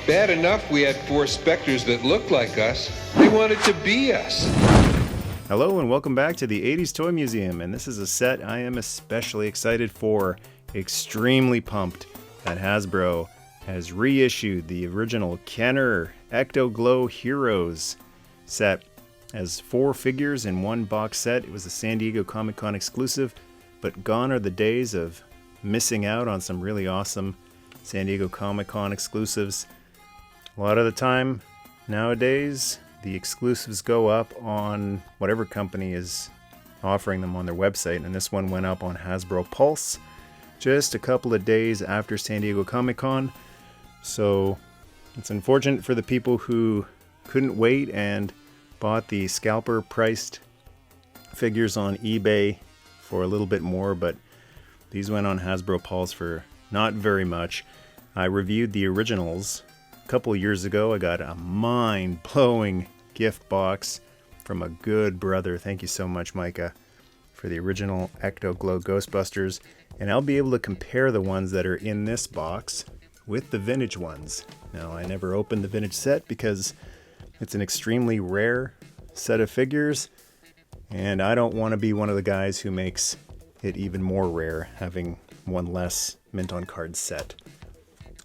Bad enough we had 4 specters that looked like us. They wanted to be us. Hello and welcome back to the 80s Toy Museum, and this is a set I am especially excited for. Extremely pumped that Hasbro has reissued the original Kenner Ecto-Glow Heroes set as 4 figures in one box set. It was a San Diego Comic-Con exclusive, but gone are the days of missing out on some really awesome San Diego Comic-Con exclusives. A lot of the time nowadays, the exclusives go up on whatever company is offering them on their website, and this one went up on Hasbro Pulse just a couple of days after San Diego Comic-Con. So it's unfortunate for the people who couldn't wait and bought the scalper priced figures on eBay for a little bit more, but these went on Hasbro Pulse for not very much. I reviewed the originals a couple of years ago. I got a mind-blowing gift box from a good brother. Thank you so much, Micah, for the original Ecto-Glow Ghostbusters. And I'll be able to compare the ones that are in this box with the vintage ones. Now, I never opened the vintage set because it's an extremely rare set of figures, and I don't want to be one of the guys who makes it even more rare, having one less mint on card set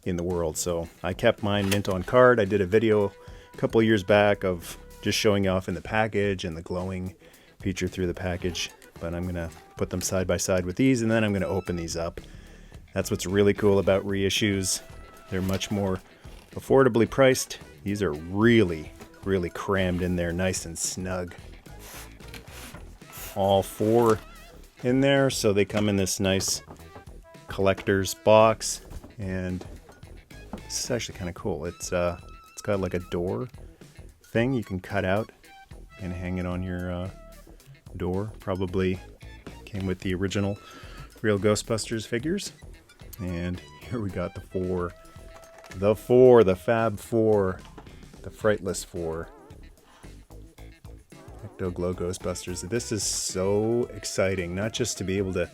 in the world. So I kept mine mint on card. I did a video a couple of years back of just showing off in the package and the glowing feature through the package, but I'm gonna put them side by side with these, and then I'm gonna open these up. That's what's really cool about reissues. They're much more affordably priced. These are really crammed in there, nice and snug. All 4 in there, so they come in this nice collector's box, and this is actually kind of cool. It's got like a door thing you can cut out and hang it on your door. Probably came with the original real Ghostbusters figures. And here we got the Fab 4, the Frightless 4 Ecto-Glow Ghostbusters. This is so exciting, not just to be able to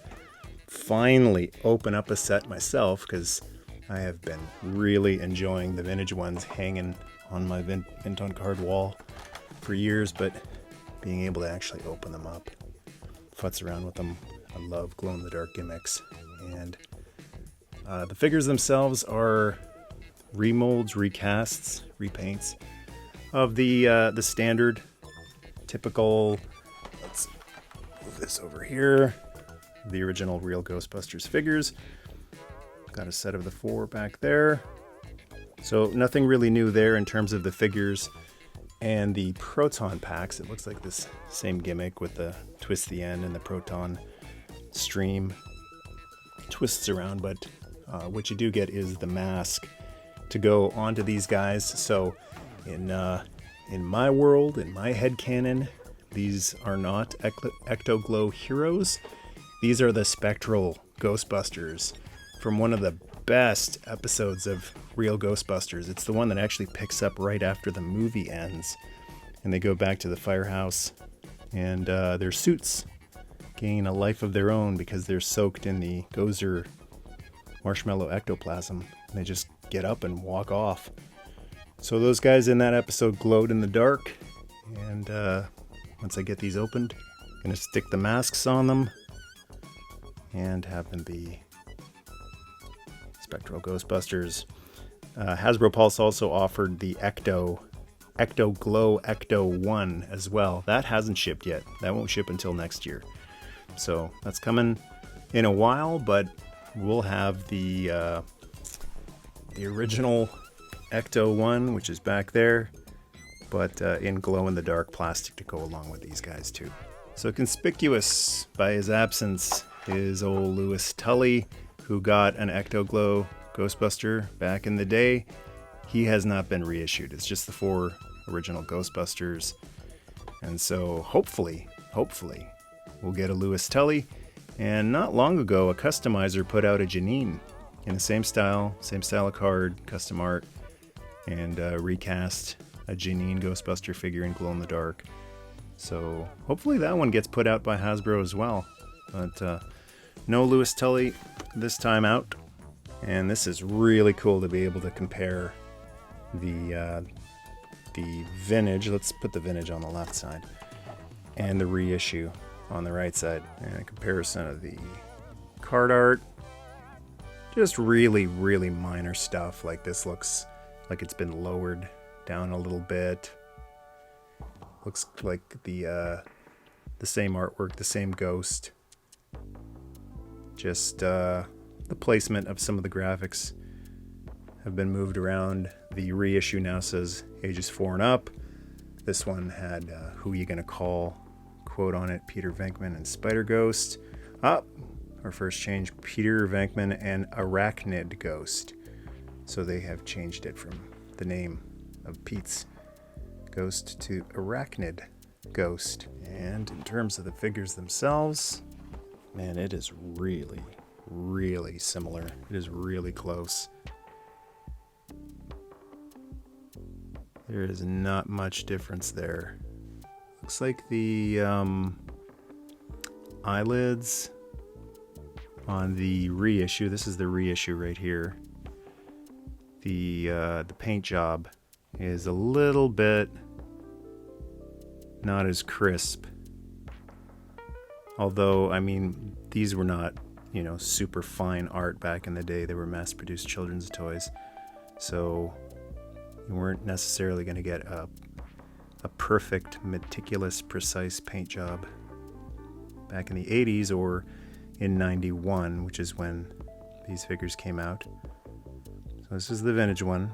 finally open up a set myself, because I have been really enjoying the vintage ones hanging on my mint on card wall for years, but being able to actually open them up, futz around with them. I love glow-in-the-dark gimmicks. And the figures themselves are remolds, recasts, repaints of the standard, typical, let's move this over here, the original real Ghostbusters figures. Got a set of the 4 back there. So nothing really new there in terms of the figures and the proton packs. It looks like this same gimmick with the twist the end and the proton stream twists around, but what you do get is the mask to go onto these guys. So in my world, in my headcanon, these are not Ecto-Glow Heroes. These are the Spectral Ghostbusters from one of the best episodes of Real Ghostbusters. It's the one that actually picks up right after the movie ends, and they go back to the firehouse, and their suits gain a life of their own because they're soaked in the Gozer marshmallow ectoplasm. They just get up and walk off. So those guys in that episode glowed in the dark, and once I get these opened, I'm going to stick the masks on them and have them be Spectral Ghostbusters. Hasbro Pulse also offered the Ecto-Glow Ecto 1 as well. That hasn't shipped yet. That won't ship until next year. So that's coming in a while, but we'll have the original Ecto 1, which is back there, but in glow-in-the-dark plastic to go along with these guys too. So conspicuous by his absence is old Louis Tully, who got an Ecto-Glow Ghostbuster back in the day. He has not been reissued. It's just the 4 original Ghostbusters. And so hopefully, we'll get a Louis Tully. And not long ago, a customizer put out a Janine in the same style of card, custom art, and recast a Janine Ghostbuster figure in glow-in-the-dark. So hopefully that one gets put out by Hasbro as well. But no Louis Tully this time out. And this is really cool to be able to compare the vintage. Let's put the vintage on the left side, and the reissue on the right side, and a comparison of the card art. Just really, really minor stuff. Like this looks like it's been lowered down a little bit. Looks like the same artwork, the same ghost. Just the placement of some of the graphics have been moved around. The reissue now says ages 4 and up. This one had Who You Gonna Call quote on it, Peter Venkman and Spider Ghost. Our first change, Peter Venkman and Arachnid Ghost. So they have changed it from the name of Pete's Ghost to Arachnid Ghost. And in terms of the figures themselves, man, it is really, really similar. It is really close. There is not much difference there. Looks like the eyelids on the reissue, this is the reissue right here. The paint job is a little bit not as crisp. Although, I mean, these were not, super fine art back in the day. They were mass-produced children's toys. So you weren't necessarily going to get a perfect, meticulous, precise paint job back in the 80s or in 91, which is when these figures came out. So this is the vintage one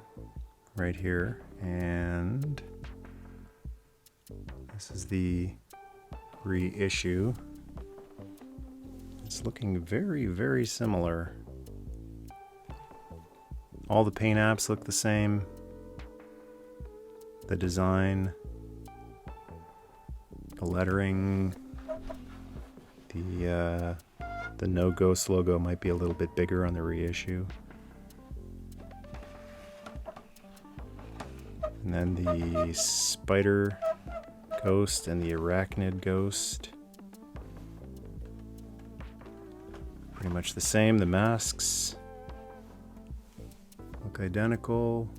right here, and this is the reissue. It's looking very, very similar. All the paint apps look the same. The design, the lettering, the No Ghost logo might be a little bit bigger on the reissue. And then the Spider Ghost and the Arachnid Ghost. Pretty much the same. The masks look identical.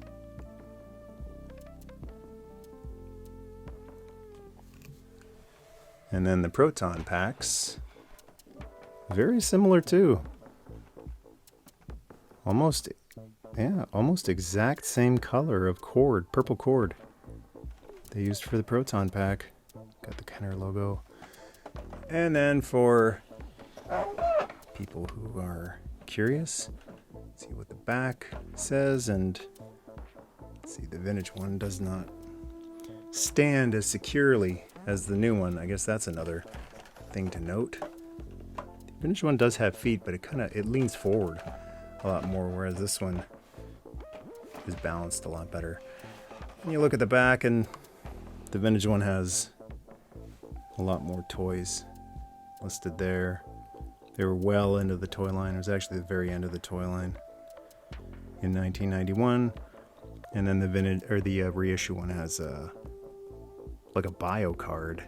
And then the proton packs, very similar too. Almost exact same color of cord, purple cord they used for the proton pack. Got the Kenner logo. And then for people who are curious, see what the back says, and see the vintage one does not stand as securely as the new one. I guess that's another thing to note. The vintage one does have feet, but it leans forward a lot more, whereas this one is balanced a lot better. And you look at the back, and the vintage one has a lot more toys listed there. They were well into the toy line. It was actually the very end of the toy line in 1991. And then the vintage or the reissue one has like a bio card.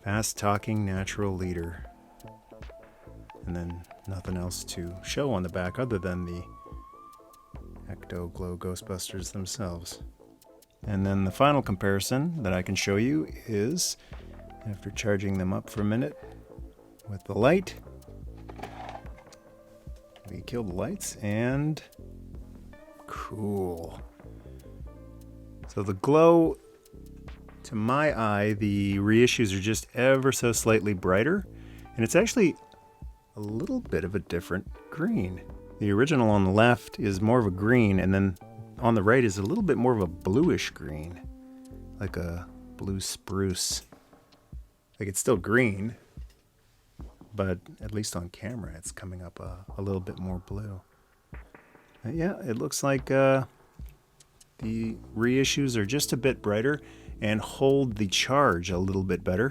Fast talking natural leader. And then nothing else to show on the back other than the Ecto-Glow Ghostbusters themselves. And then the final comparison that I can show you is, after charging them up for a minute with the light, we kill the lights, and cool. So the glow, to my eye, the reissues are just ever so slightly brighter, and it's actually a little bit of a different green. The original on the left is more of a green, and then on the right is a little bit more of a bluish green, like a blue spruce. Like it's still green, but at least on camera it's coming up a little bit more blue. But yeah, it looks like the reissues are just a bit brighter and hold the charge a little bit better.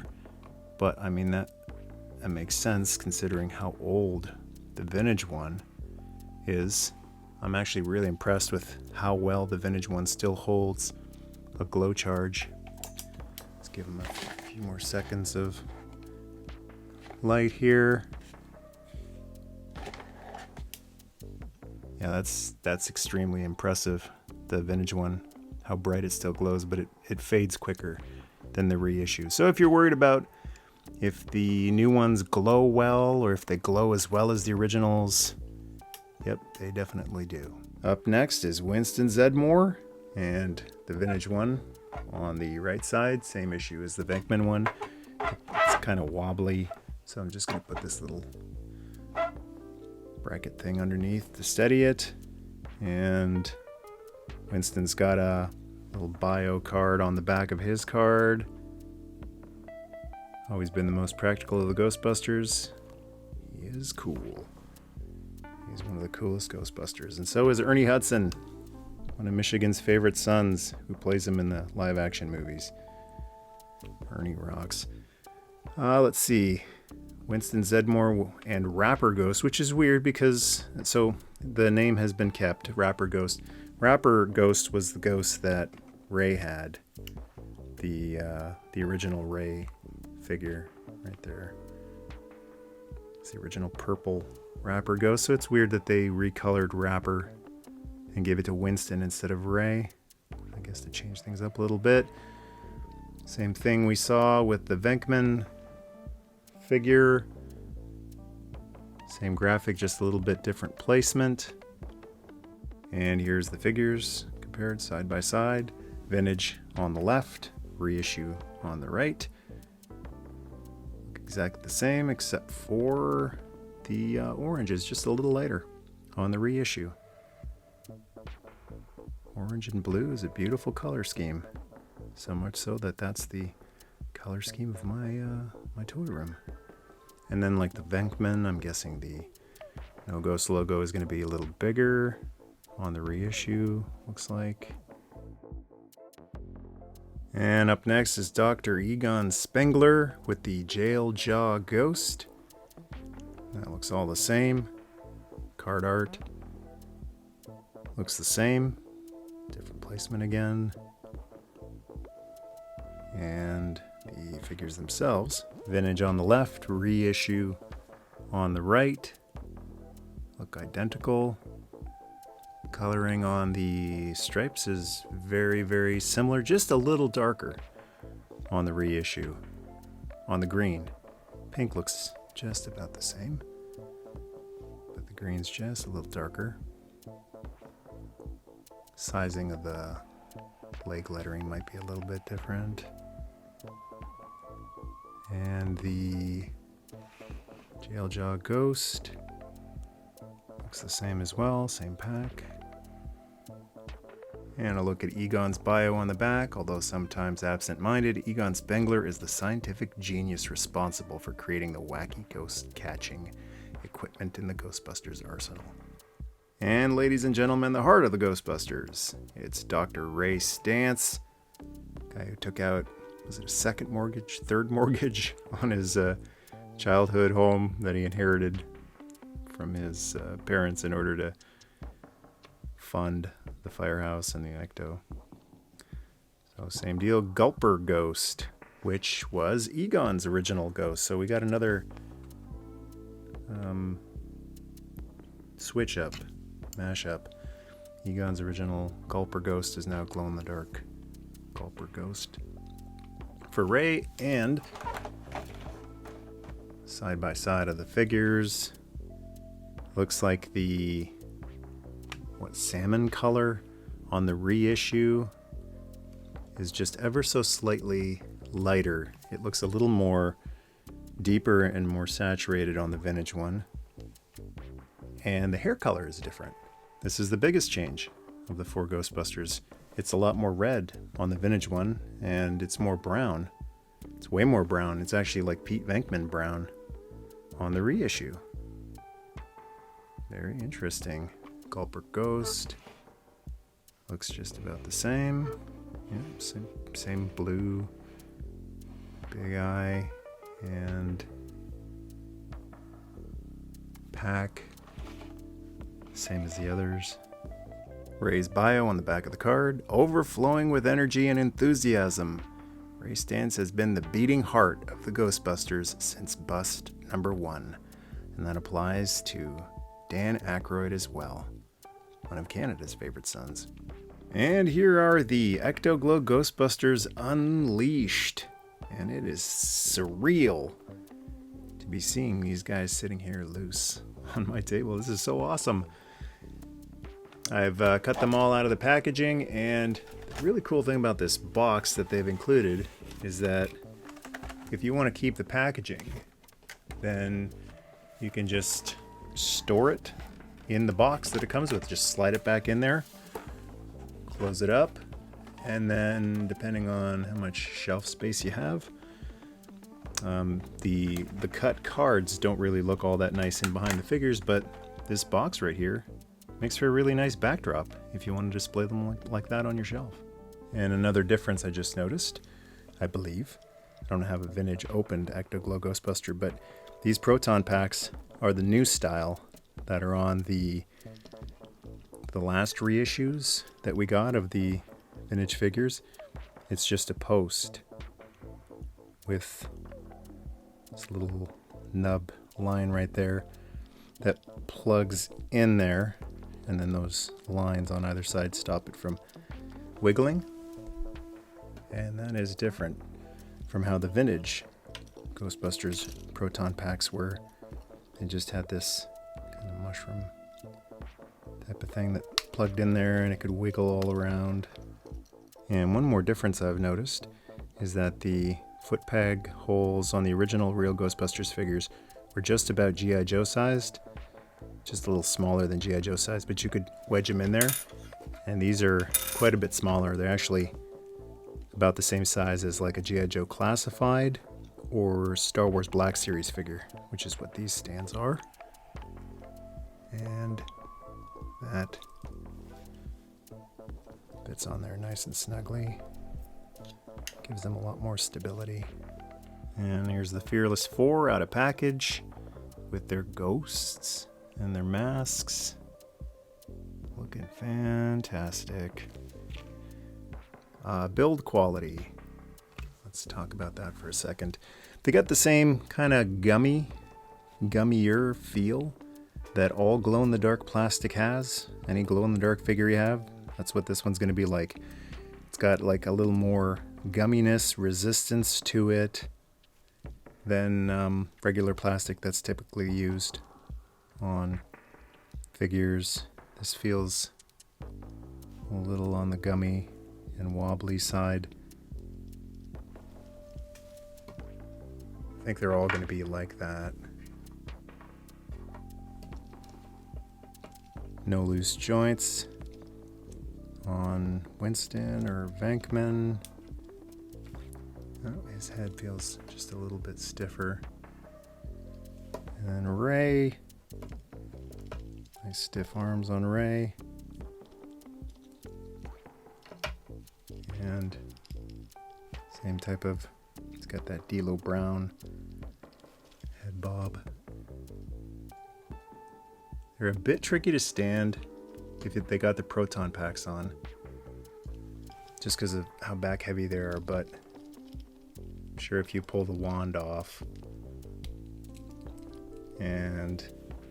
But I mean, that makes sense considering how old the vintage one is. I'm actually really impressed with how well the vintage one still holds a glow charge. Let's give them a few more seconds of light here. Yeah, that's extremely impressive. the vintage one, how bright it still glows, but it fades quicker than the reissue. So if you're worried about if the new ones glow well or if they glow as well as the originals, yep, they definitely do. Up next is Winston Zeddemore, and the vintage one on the right side, same issue as the Venkman one. It's kind of wobbly, so I'm just going to put this little bracket thing underneath to steady it. And Winston's got a little bio card on the back of his card. Always been the most practical of the Ghostbusters. He is cool. He's one of the coolest Ghostbusters. And so is Ernie Hudson, one of Michigan's favorite sons, who plays him in the live action movies. Ernie rocks. Let's see. Winston Zeddemore and Rapper Ghost, which is weird because, so the name has been kept, Rapper Ghost. Rapper Ghost was the ghost that Ray had. The original Ray figure right there. It's the original purple Rapper Ghost. So it's weird that they recolored Rapper and gave it to Winston instead of Ray. I guess to change things up a little bit. Same thing we saw with the Venkman figure. Same graphic, just a little bit different placement. And here's the figures compared side by side. Vintage on the left, reissue on the right. Look exactly the same except for the orange is just a little lighter on the reissue. Orange and blue is a beautiful color scheme. So much so that that's the color scheme of my toy room. And then like the Venkman, I'm guessing the No Ghost logo is going to be a little bigger on the reissue, looks like. And up next is Dr. Egon Spengler with the Jail Jaw Ghost. That looks all the same. Card art looks the same. Different placement again. And the figures themselves. Vintage on the left, reissue on the right. Look identical. Coloring on the stripes is very, very similar, just a little darker on the reissue. On the green, pink looks just about the same, but the green's just a little darker. Sizing of the leg lettering might be a little bit different. And the Jail Jaw Ghost looks the same as well, same pack. And a look at Egon's bio on the back. Although sometimes absent-minded, Egon Spengler is the scientific genius responsible for creating the wacky ghost-catching equipment in the Ghostbusters arsenal. And ladies and gentlemen, the heart of the Ghostbusters. It's Dr. Ray Stantz, guy who took out, was it a third mortgage on his childhood home that he inherited from his parents in order to fund the firehouse and the Ecto. So same deal. Gulper Ghost, which was Egon's original ghost. So we got another switch up, mash up. Egon's original Gulper Ghost is now glow in the dark Gulper Ghost for Ray. And side by side of the figures, looks like the salmon color on the reissue is just ever so slightly lighter. It looks a little more deeper and more saturated on the vintage one. And the hair color is different. This is the biggest change of the 4 Ghostbusters. It's a lot more red on the vintage one, and it's more brown. It's way more brown. It's actually like Pete Venkman brown on the reissue. Very interesting. Gulper Ghost looks just about the same. Yeah, same blue, big eye, and pack. Same as the others. Ray's bio on the back of the card. Overflowing with energy and enthusiasm. Ray Stantz has been the beating heart of the Ghostbusters since bust number 1. And that applies to Dan Aykroyd as well. One of Canada's favorite sons. And here are the Ecto-Glow Ghostbusters Unleashed. And it is surreal to be seeing these guys sitting here loose on my table. This is so awesome. I've cut them all out of the packaging, and the really cool thing about this box that they've included is that if you want to keep the packaging, then you can just store it in the box that it comes with. Just slide it back in there, close it up, and then depending on how much shelf space you have, the cut cards don't really look all that nice in behind the figures, but this box right here makes for a really nice backdrop if you want to display them like that on your shelf. And another difference I just noticed, I believe, I don't have a vintage opened Ecto-Glow Ghostbuster, but these proton packs are the new style that are on the last reissues that we got of the vintage figures. It's just a post with this little nub line right there that plugs in there, and then those lines on either side stop it from wiggling. And that is different from how the vintage Ghostbusters proton packs were. They just had this kind of mushroom type of thing that plugged in there and it could wiggle all around. And one more difference I've noticed is that the foot peg holes on the original real Ghostbusters figures were just about G.I. Joe sized, just a little smaller than G.I. Joe sized, but you could wedge them in there. And these are quite a bit smaller. They're actually about the same size as like a G.I. Joe Classified or Star Wars Black Series figure, which is what these stands are. And that fits on there nice and snugly. Gives them a lot more stability. And here's the Fearless 4 out of package with their ghosts and their masks. Looking fantastic. Build quality. Let's talk about that for a second. They got the same kind of gummier feel that all glow-in-the-dark plastic has. Any glow-in-the-dark figure you have, that's what this one's going to be like. It's got like a little more gumminess, resistance to it than regular plastic that's typically used on figures. This feels a little on the gummy and wobbly side. I think they're all going to be like that. No loose joints on Winston or Venkman. Oh, his head feels just a little bit stiffer. And then Ray. Nice stiff arms on Ray. And same type of, it's got that D'Lo Brown head bob. They're a bit tricky to stand if they got the proton packs on, just because of how back heavy they are, but I'm sure if you pull the wand off and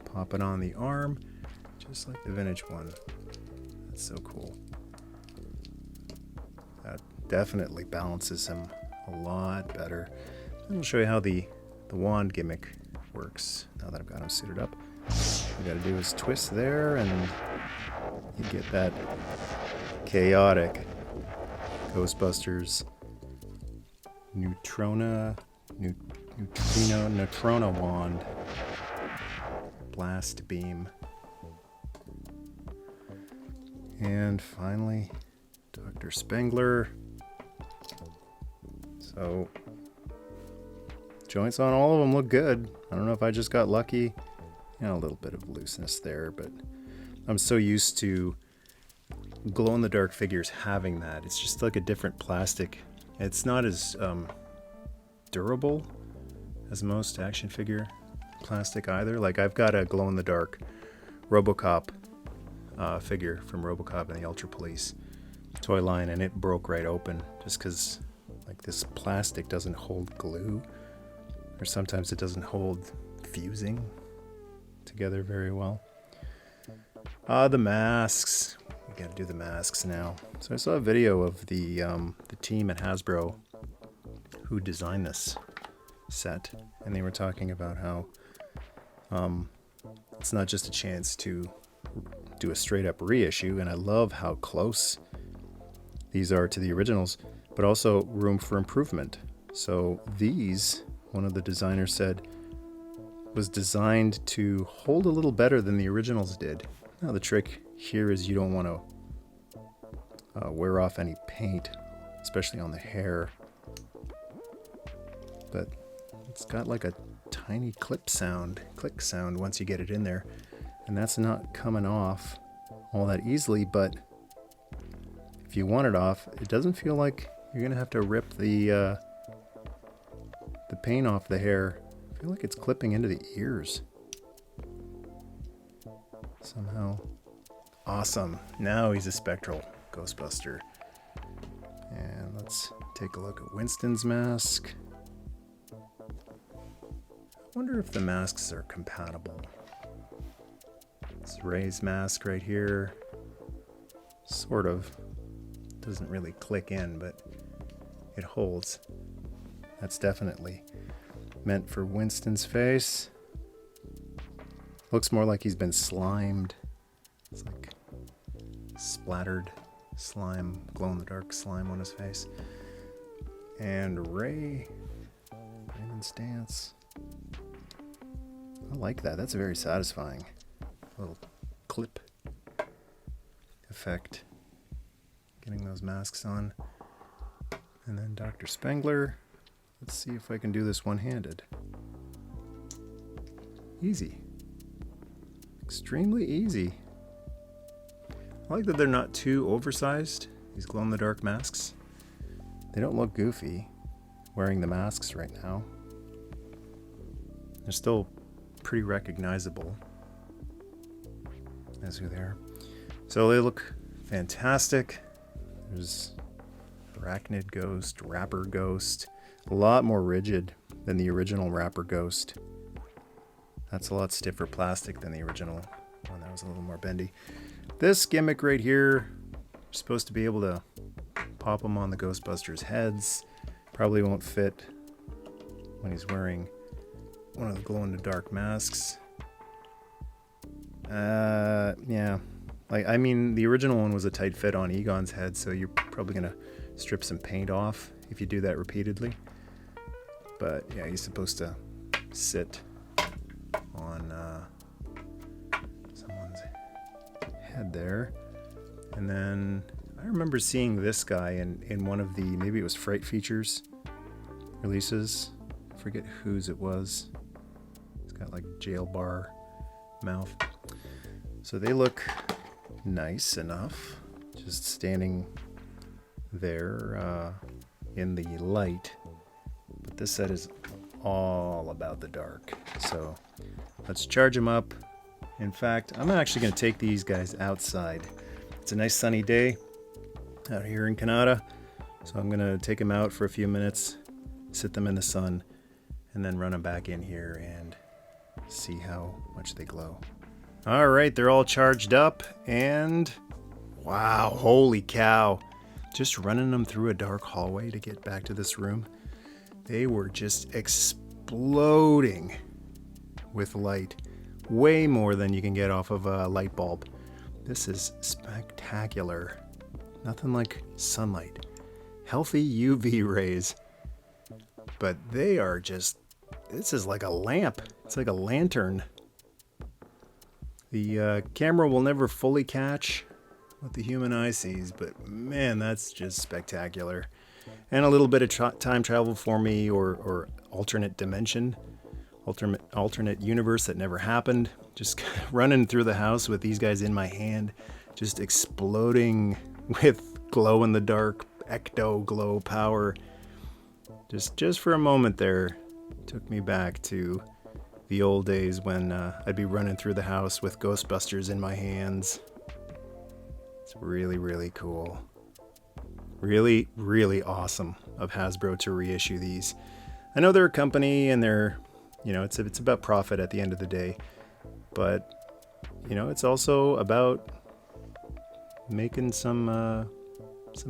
pop it on the arm, just like the vintage one, that's so cool. That definitely balances him a lot better. And I'll show you how the wand gimmick works now that I've got him suited up. All you gotta do is twist there and you get that chaotic Ghostbusters neutrino wand blast beam. And finally, Dr. Spengler. So joints on all of them look good. I don't know if I just got lucky. You know, a little bit of looseness there, but I'm so used to glow-in-the-dark figures having that. It's just like a different plastic. It's not as durable as most action figure plastic either. Like I've got a glow-in-the-dark RoboCop figure from RoboCop and the Ultra Police toy line, and it broke right open just because like this plastic doesn't hold glue, or sometimes it doesn't hold fusing together very well. The masks. We gotta do the masks now. So I saw a video of the team at Hasbro who designed this set, and they were talking about how it's not just a chance to do a straight up reissue, and I love how close these are to the originals, but also room for improvement. So these, one of the designers said, was designed to hold a little better than the originals did. Now the trick here is you don't want to wear off any paint, especially on the hair. But it's got like a tiny click sound once you get it in there, and that's not coming off all that easily. But if you want it off, it doesn't feel like you're gonna have to rip the paint off the hair. I feel like it's clipping into the ears somehow. Awesome. Now he's a spectral Ghostbuster. And let's take a look at Winston's mask. I wonder if the masks are compatible. It's Ray's mask right here. Sort of. Doesn't really click in, but it holds. That's definitely meant for Winston's face. Looks more like he's been slimed. It's like splattered slime, glow-in-the-dark slime on his face. And Raymond Stantz. I like that. That's very satisfying. A little clip effect. Getting those masks on. And then Dr. Spengler. Let's see if I can do this one-handed. Easy. Extremely easy. I like that they're not too oversized, these glow-in-the-dark masks. They don't look goofy wearing the masks right now. They're still pretty recognizable as who they are. So they look fantastic. There's Arachnid Ghost, Rapper Ghost. A lot more rigid than the original Rapper Ghost. That's a lot stiffer plastic than the original one. That was a little more bendy. This gimmick right here, you're supposed to be able to pop them on the Ghostbusters' heads. Probably won't fit when he's wearing one of the glow-in-the-dark masks. Yeah. I mean, the original one was a tight fit on Egon's head, so you're probably going to strip some paint off if you do that repeatedly. But yeah, he's supposed to sit on someone's head there. And then I remember seeing this guy in one of the, maybe it was Fright Features releases. I forget whose it was. It's got like jail bar mouth. So they look nice enough, just standing there in the light. But this set is all about the dark. So let's charge them up. In fact, I'm actually going to take these guys outside. It's a nice sunny day out here in Canada. So I'm going to take them out for a few minutes, sit them in the sun, and then run them back in here and see how much they glow. All right, they're all charged up, and wow, holy cow. Just running them through a dark hallway to get back to this room. They were just exploding with light. Way more than you can get off of a light bulb. This is spectacular. Nothing like sunlight. Healthy UV rays. But they are just, this is like a lamp. It's like a lantern. The camera will never fully catch what the human eye sees, but man, that's just spectacular. And a little bit of time travel for me, or alternate dimension, alternate universe that never happened. Just running through the house with these guys in my hand, just exploding with glow-in-the-dark Ecto-Glow power. Just for a moment there, took me back to the old days when I'd be running through the house with Ghostbusters in my hands. It's really, really cool. Really, really awesome of Hasbro to reissue these. I know they're a company and they're, you know, it's about profit at the end of the day. But, you know, it's also about making some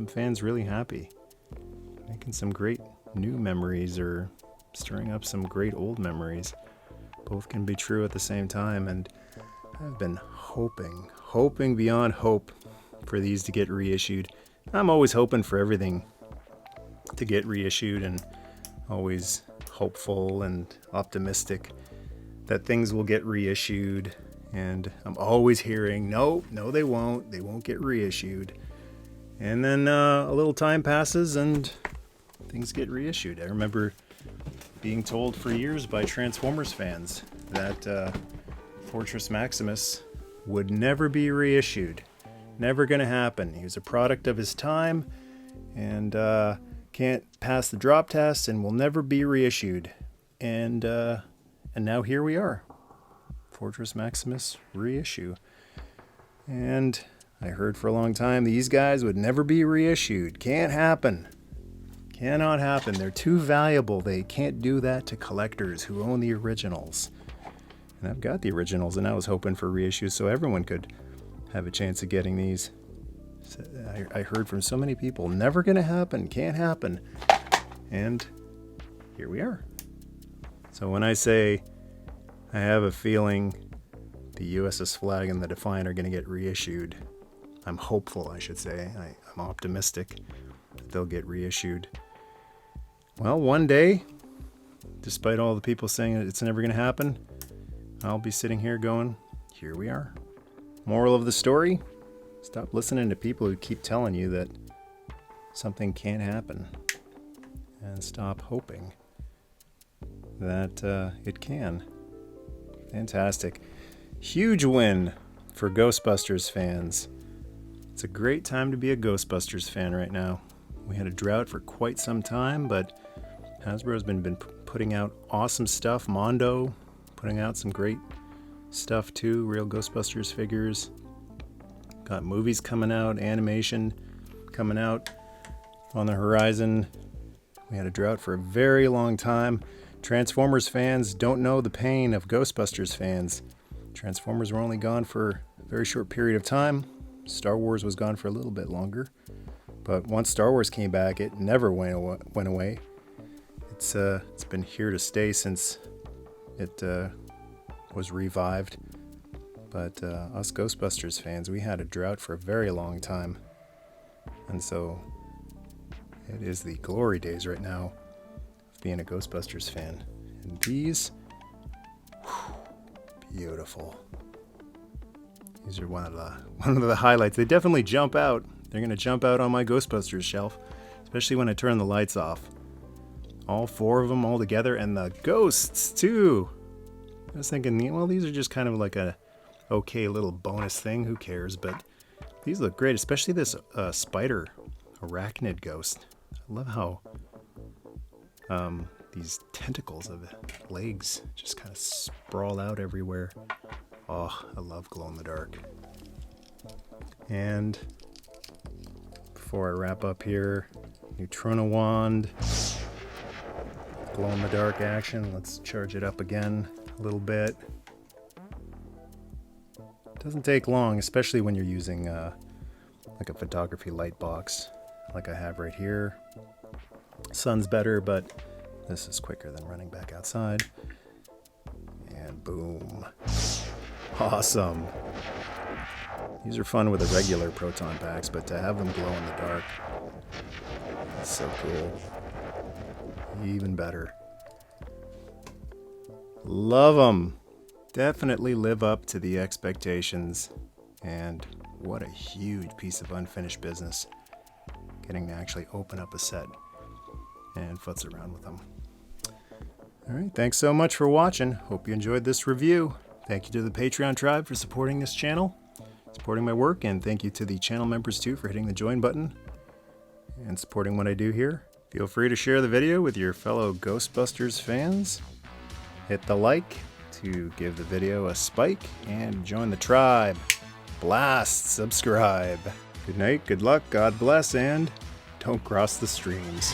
fans really happy. Making some great new memories or stirring up some great old memories. Both can be true at the same time, and I've been hoping beyond hope for these to get reissued. I'm always hoping for everything to get reissued and always hopeful and optimistic that things will get reissued. And I'm always hearing, no, they won't get reissued. And then a little time passes and things get reissued. I remember being told for years by Transformers fans that Fortress Maximus would never be reissued. Never gonna happen. He was a product of his time and can't pass the drop test and will never be reissued. And now here we are. Fortress Maximus reissue. And I heard for a long time these guys would never be reissued. Can't happen. Cannot happen. They're too valuable. They can't do that to collectors who own the originals. And I've got the originals, and I was hoping for reissues so everyone could have a chance of getting these. I heard from so many people, never gonna happen, can't happen. And here we are. So when I say I have a feeling the USS Flag and the Defiant are gonna get reissued, I'm hopeful, I should say. I'm optimistic that they'll get reissued. Well, one day, despite all the people saying that it's never gonna happen, I'll be sitting here going, here we are. Moral of the story, stop listening to people who keep telling you that something can't happen. And stop hoping that it can. Fantastic. Huge win for Ghostbusters fans. It's a great time to be a Ghostbusters fan right now. We had a drought for quite some time, but Hasbro's been putting out awesome stuff. Mondo putting out some great stuff too. Real Ghostbusters figures. Got movies coming out, animation coming out on the horizon. We had a drought for a very long time. Transformers fans don't know the pain of Ghostbusters fans. Transformers were only gone for a very short period of time. Star Wars was gone for a little bit longer. But once Star Wars came back, it never went away. It's been here to stay since it was revived. But us Ghostbusters fans, we had a drought for a very long time. And so it is the glory days right now of being a Ghostbusters fan. And these, beautiful. These are one of the highlights. They definitely jump out. They're going to jump out on my Ghostbusters shelf, especially when I turn the lights off. All four of them all together, and the ghosts too. I was thinking, well, these are just kind of like a okay little bonus thing. Who cares? But these look great, especially this spider arachnid ghost. I love how these tentacles of legs just kind of sprawl out everywhere. Oh, I love glow in the dark. And before I wrap up here, Neutrona Wand, glow in the dark action. Let's charge it up again a little bit. Doesn't take long, especially when you're using like a photography light box like I have right here. Sun's better, but this is quicker than running back outside. And boom. Awesome. These are fun with the regular proton packs, but to have them glow in the dark, that's so cool. Even better. Love them. Definitely live up to the expectations. And what a huge piece of unfinished business. Getting to actually open up a set and futz around with them. Alright, thanks so much for watching. Hope you enjoyed this review. Thank you to the Patreon tribe for supporting this channel, supporting my work, and thank you to the channel members too for hitting the join button and supporting what I do here. Feel free to share the video with your fellow Ghostbusters fans. Hit the like to give the video a spike and join the tribe. Blast, subscribe. Good night, good luck, God bless, and don't cross the streams.